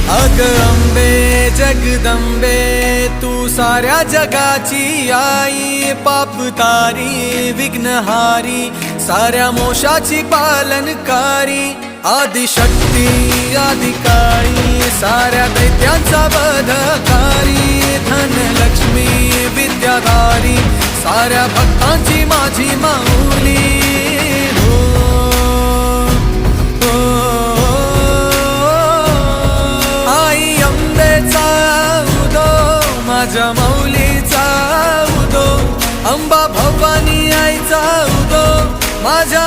अग अंबे जगदंबे तू साऱ्या जगाची आई, पाप तारी विघ्नहारी साऱ्या मोशाची पालनकारी, आदिशक्ती आदिकाळी साऱ्या दैत्यांचा वधकारी, धनलक्ष्मी विद्याधारी साऱ्या भक्तांची माझी माऊली। माझ्या माऊलीचा उदो, अंबा भवानी आईचा उदो, माझ्या